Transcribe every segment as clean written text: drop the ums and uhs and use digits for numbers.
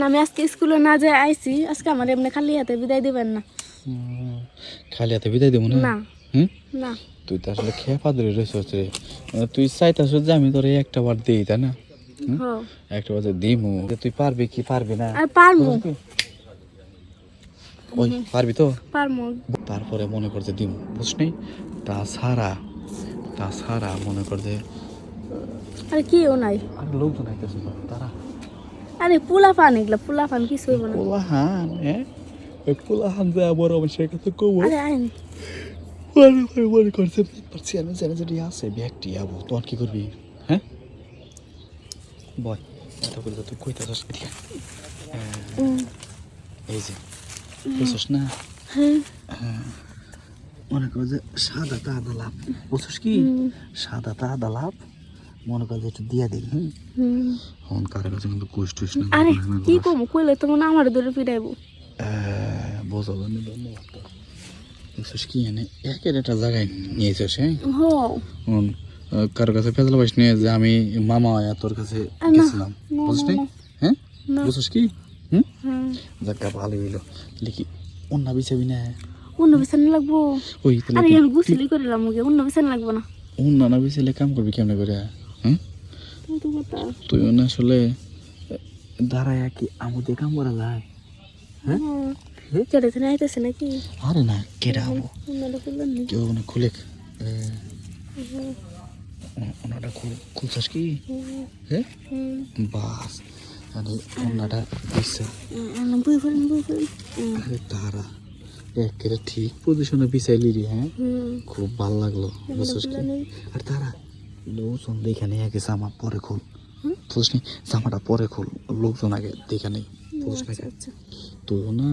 আমি আজকে স্কুলে না যাই আইছি, আজকে আমার এমনি খালি হাতে বিদায় দিবেন না। খালি হাতে বিদায় দেবো না? না হুম, না। তুই তো আসলে খেপা ধরে রয়েছিস রে। তুই চাইতাস যে আমি তোর একটা বার দিই, তাই না? একটা বার দিমু, তুই পারবি কি পারবি না? আর পারমু। ওই পারবি তো? পারমু। তারপরে মনে করতে দিমু, বুঝনি? তাছাড়া মনে কর যে আরে কিও নাই, আর লোকজন আইতেছে তারা। আরে পোলাপান, এগুলা পোলাপান কিছু হইব না। পোলাহান, হ্যাঁ, ওই পোলাহান যে আবার আমার সে কথা কব। আরে আইন মনে করছে চেনে চেনে যেটি আছে ব্যাগটি আবু, তোর কি করবি? হ্যাঁ বয়, এত করে তুই কইতে চাস এদিকে। এই যে বুঝছস না? হ্যাঁ, মনে কর যে সাদাটা আদা লাভ, বুঝছস কি? সাদাটা আদা লাভ, মনে কর যে একটু দিয়া দিই। হন কার কাছে কিন্তু কুশ টুস না। আরে কি কমু, কইলে তো মনে আমার ধরে পিটাইবো। বোঝা জানি বুঝছস কি? এনে একের একটা জায়গায় নিয়েছিস, হ্যাঁ? হন কারোর কাছে ফেসলা পাইস নিয়ে যে আমি মামা তোর কাছে গেছিলাম, বুঝলি? হ্যাঁ, বুঝছস কি? যাক ভালো হইলো। লিখি অন্য বিছাবি না? অন্য বিছানা লাগবো? ওই আরে আমি গুছলি করিলাম, ওকে অন্য বিছানা লাগবো না। অন্য না বিছালে কাম করবি কেমনে করে? হ্যাঁ, তুই না আসলে দাঁড়ায় কি আমাদের কাম করা যায়? হ্যাঁ, কেটে থেকে আইতেছে নাকি? আরে না, কেটে হবো কেউ না খুলে ওনাটা খুলছাস কি? হ্যাঁ, বাস ওনাটা দিচ্ছে। আরে তারা একেবারে ঠিক পজিশনে বিছাইলি রে। হ্যাঁ, খুব ভালো লাগলো, বুঝছিস কি? আর তারা লোকজন দেখে নেই, আগে জামা পরে খোল, বুঝলি? জামাটা পরে খোল, লোকজন আগে দেখে নেই, বুঝলি? তুইও না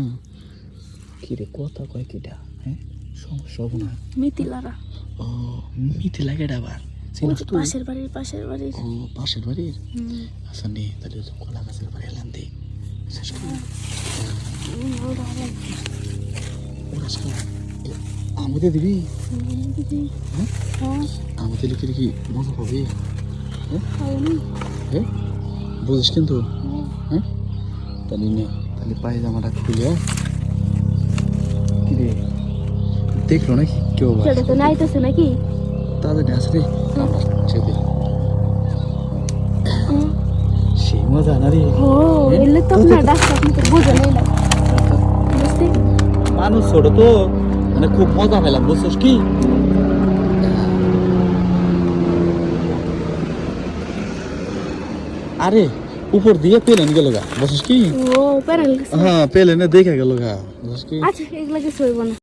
কি রে কথা কয় কিটা? হ্যাঁ, সমস্যা হবো না? মিতিলারা। ও মিথিলা কেডা আবার? পাশের বাড়ির। ও পাশের বাড়ির। আচ্ছা নে তাহলে কলা গাছের বাড়ি এলাম দে। আমাদের দিবি? আমাদের লিখে দেখি মজা পাবি। হ্যাঁ, বুঝিস কিন্তু। হ্যাঁ, তাহলে নে, তাহলে পায়জামাটা খুলে কি রে দেখলো নাকি কেউ? নাইতেছে নাকি? তাদের আছে রে, আমরা চেপে সেই মজা না রে। এলে তো না ডাক্তার আপনি তো বুঝে নেই না, বুঝতে? মানুষ ছোট তো, মানে খুব মজা পেলাম, বুঝছিস কি? আরে উপর দিয়ে পেলেন গেল গা, বুঝছিস কি? ও পেরেন। হ্যাঁ, পেলেনে দেখে গেল গা, বুঝছিস কি? আচ্ছা এগুলা কিছু হইব না।